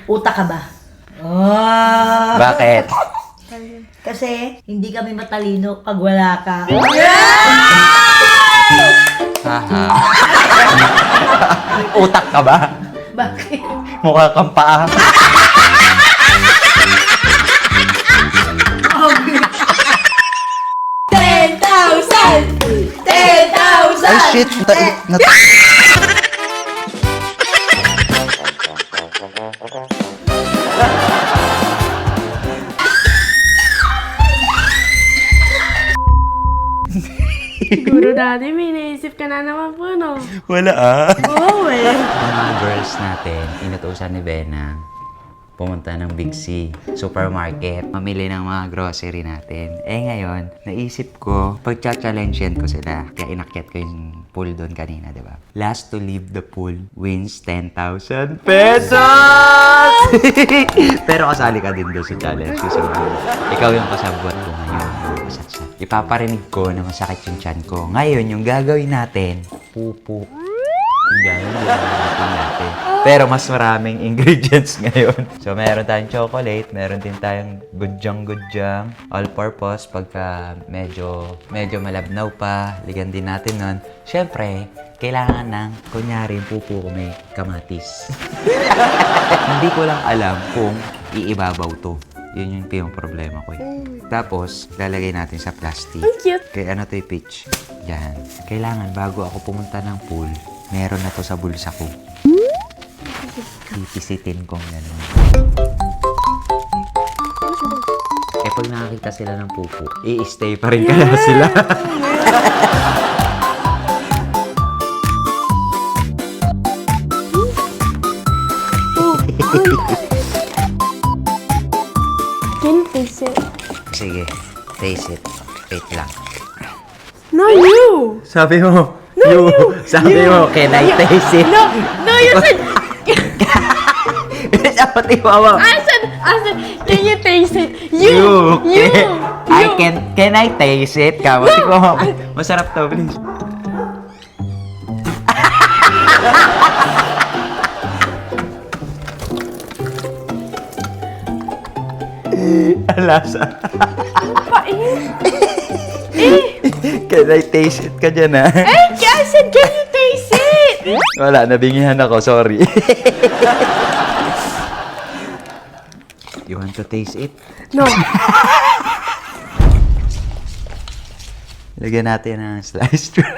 Utak ka ba? Oh. Bakit? Kasi hindi kami matalino pag wala ka. Haha. Utak ka ba? Bakit? Mukha kang paa. Ay, shit! Siguro dati may naisip ka na naman po, no? Wala ah. Oo eh. Yung mga girls natin, inutusan ni Bena, pumunta ng Big C, supermarket, mamili ng mga grocery natin. Eh ngayon, naisip ko, pagcha-challengean ko sila. Kaya inakyat ko yung pool doon kanina, di ba? Last to leave the pool wins 10,000 pesos! Pero kasali ka din doon sa challenge. Susunod. Ikaw yung kasabot ko ngayon. Ipaparinig ko na masakit yung tiyan ko. Ngayon, yung gagawin natin, pupo. Yung gagawin natin. Pero mas maraming ingredients ngayon. So, meron tayong chocolate, meron din tayong gudyang, all-purpose. Pagka medyo malabnaw pa, ligyan din natin nun. Siyempre, kailangan ng, kunyari, yung pupo ko may kamatis. Hindi ko lang alam kung iibabaw to. Yun yung problema ko eh. Tapos, lalagay natin sa plastic. Ang cute. Kaya ano to yung pitch? Yan. Kailangan bago ako pumunta ng pool, meron na to sa bulsa ko. Pipisitin kong gano'n. Eh pag nakakita sila ng pupo, i-stay pa rin kaya sila. Can you taste it? Sige, taste it. Wait lang. No, you! Sabi mo, sabi mo, can I taste it? No, you said... Dapat iwawa. I said, can you taste it? You! Can I taste it? Kamati ko. Masarap to, please. Alasa. Can I taste it ka dyan, ha? I said, can you taste it? Wala, nabingihan ako. Sorry. You want to taste it? No. Lagyan natin ng sliced bread.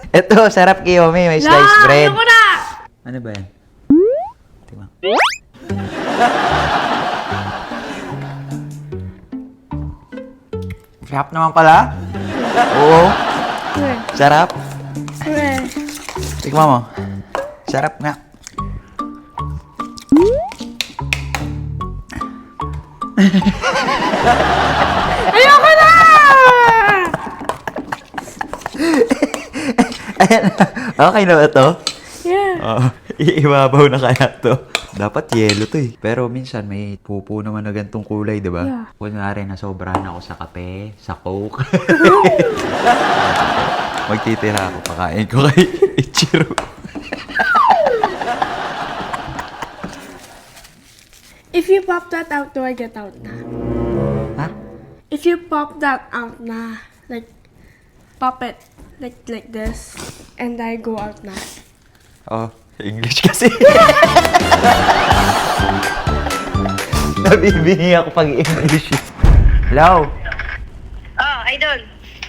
Ito, sarap Kiyomi. May sliced bread. Ayoko na! Ano ba yan? Diba? Sarap naman pala. Oo. Sarap. Tikman mo. Sarap nga. Ayoko na! Ayan. Okay na ba ito? Yeah. Iibabaw na kaya to. Dapat yelo to eh. Pero minsan may pupo naman na gantong kulay, di ba? Yeah. Kunyari, nasobrahan ako sa kape, sa coke. Magtitira ako, pakain ko kay Ichiro. If you pop that out, do I get out na? Ha? If you pop that out na, like, pop it, like this, and I go out na. Oh, English kasi. Nabibingi ako pag English. Hello? Oh, idol.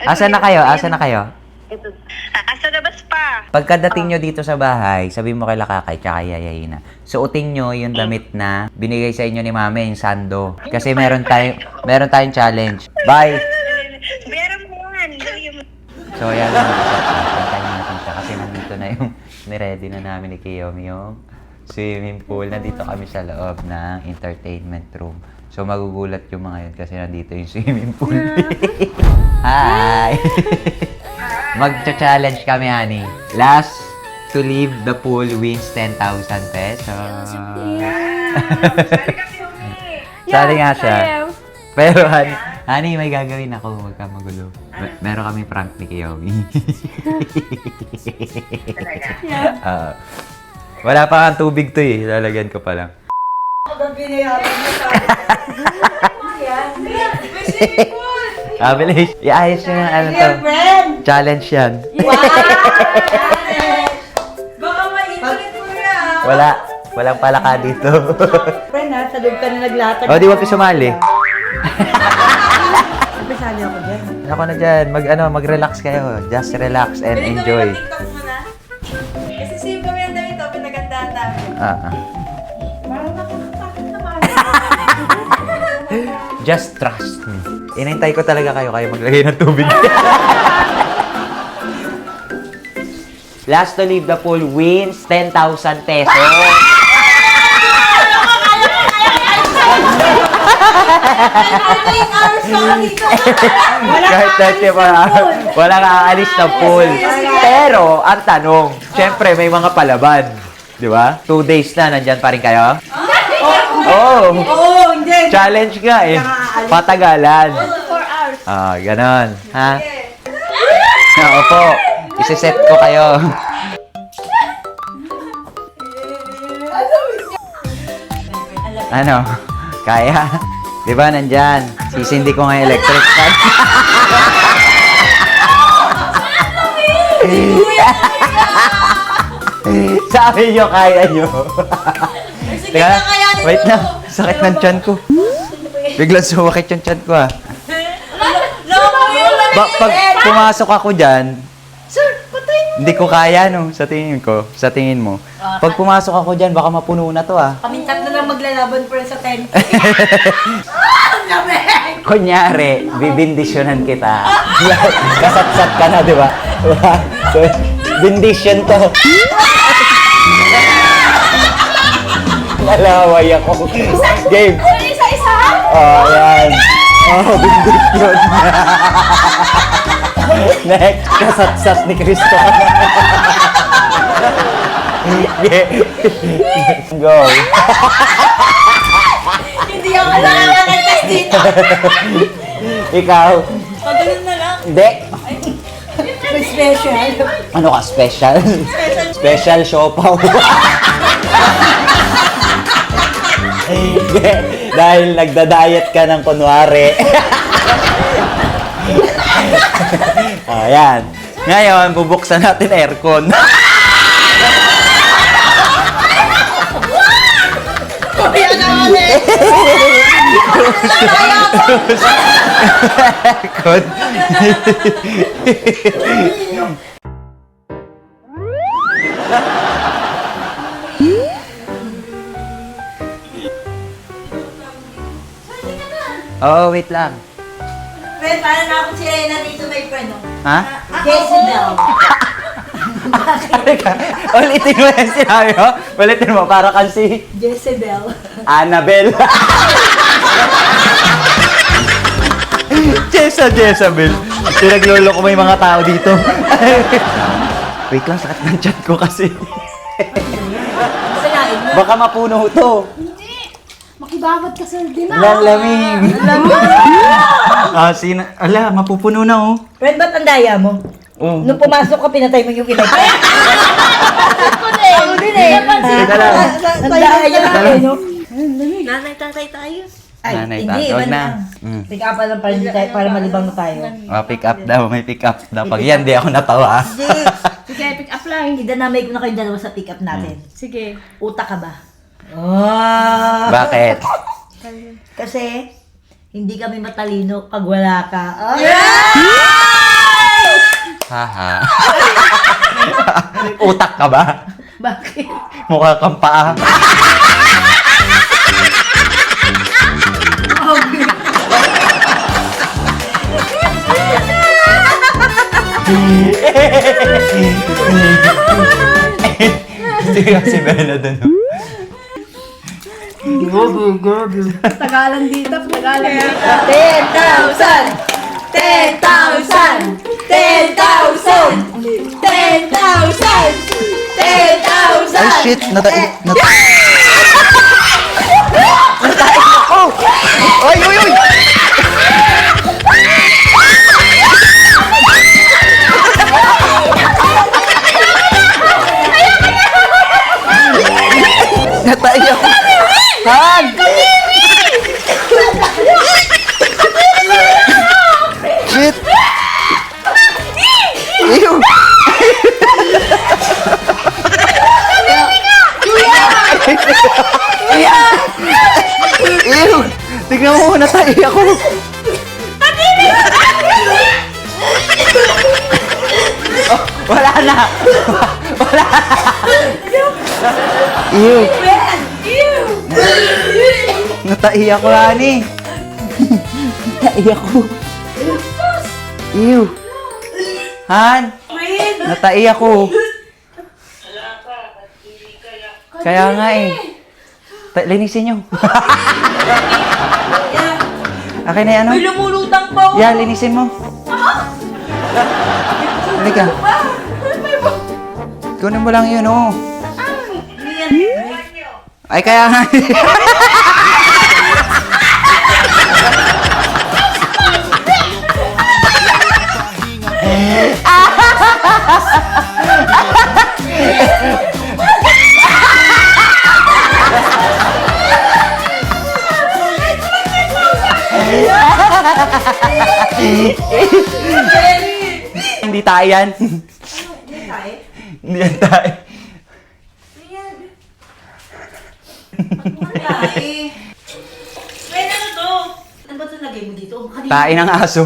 Asa na kayo? Asa na kayo? Ito. Asa na bas pa? Pagkadating nyo dito sa bahay, sabihin mo kay Lakakay tsaka Yayayina, suotin nyo yung damit na binigay sa inyo ni Mami, yung sando. Kasi meron tayong challenge. Bye! Meron mo yan. So, yan ang pantayin natin siya kasi nandito na yung niready na namin ni Kiyomi yung swimming pool. Nandito kami sa loob ng entertainment room. So, magugulat yung mga yun kasi nandito yung swimming pool. Hi! Magcha-challenge kami, honey. Last to leave the pool wins 10,000 pesos. Sali nga siya. Pero, honey, may gagawin ako. Huwag ka magulo. Meron kami prank ni Kiyomi. Wala pa nga tubig to eh. Lalagyan ko pa lang. Bilis. Iayos nyo ng ano to. Friend! Challenge yan. Baka mainulit mo yan. Wala. Walang palaka dito. Friend ha, sa loob ka na naglatag. O, di wag ka sumali. Sali ako dyan. Ako na dyan. Mag-relax kayo. Just relax and enjoy. TikTok mo na. Kasi same kami ang dami ito, pinagandaan namin. Parang nakakatakot naman. Just trust me. Inintay ko talaga kayo maglagay ng tubig. Last to leave the pool wins 10,000 pesos. Kahit 30 pa, walang aalis na pool. Pero, ang tanong, syempre may mga palaban. Di ba? 2 days na, nandyan pa rin kayo? Oo. Oo, hindi. Challenge nga eh. Patagalan. 4 hours. Ganon. Ha? Opo. Isiset ko kayo. Ano? Kaya? Di ba nandyan? Sisindi ko nga yung electric fan. Sabi nyo, kaya nyo. Teka, wait na. Sakit ng tiyan ko. Biglang sumakit yung tiyan ko ah. Pag pumasok ako dyan, hindi ko kaya no, sa tingin ko. Sa tingin mo. Pag pumasok ako dyan, baka mapuno na to ah. Kaming tatlo lang maglalaban friend sa 10. Kunyari, bibindisyonan kita. Kasatsat ka na, di ba? So, bindisyon to. Nalaway ako. Game. Isa-isa? Yan. Bindisyon. Next, kasatsat ni Cristo. Go. Hindi ako nakakatest dito. Ikaw. Pagano'n na lang. Hindi. May special. Ano ka, special? Special siopaw. Hindi. Dahil nagda-diet ka ng kunwari. Ayan. Ngayon, bubuksan natin aircon. Aircon. Oh, wait lang. Friend, para na ako si Rena dito may friend. No? Ha? Jezebel. Teka, ulitin mo yung sinabi mo. Ulitin mo, para kang si Jezebel. Annabelle. Jezebel. Pinaglolo ko may mga tao dito. Wait lang, sakit ng chat ko kasi. Sinain mo. Baka mapuno to. Makibawat ka sa dinan. Lalamig. Ala, mapupuno na oh. Friend, ba't ang daya mo? Oh. Nung pumasok ka, pinatay mo yung ilay. Ako din eh. Teka lang. Ang daya mo. Nanay, tatay tayo. Ay, Nanay hindi, ba? iba Huwag na. na. Pick up lang para, hindi tayo, para malibang na tayo. Pick up daw, may pick up daw. Pag yan, di ako natawa. Hindi. Sige, pick up lang. Idanamay ko na kayong dalawa sa pick up natin. Sige. Utak ka ba? Oh. Bakit? Kasi, hindi kami matalino pag wala ka. Oh. Haha. Utak ka ba? Bakit? Mukha kang paa. Sige si Bella dun. Tagalan dito, tagalan dito. 10,000! 10,000! 10,000! 10,000! 10,000! Ay shit! Natain ako! Ay, uy, uy! Natain ako! Han! Shit! Ew! Ew! Tignan mo, natay ako! Oh, wala na! Wala na! Ew! Natai ako, Honey! Natai ako! Ew! Han! Natai ako! Kaya nga eh. Linisin nyo. Akin na yan, ano? May lumulutang pa ako. Yan, linisin mo. Halika. Kunin mo lang yun, oh. Ay, kaya nga. Hindi tayo yan. Hindi yan tayo. Ren, ano to? Ano ba ito lagay mo dito? Tayo ng aso.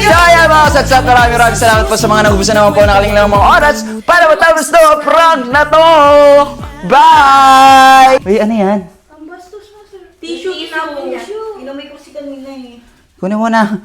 So ayan mga satsat, maraming salamat po sa mga nagubusan naman po nakaling lang mga oras para matapos to ang prank na to! Bye! Uy, ano yan? Tissue. Inumin ko si kanina eh. Kunin mo na.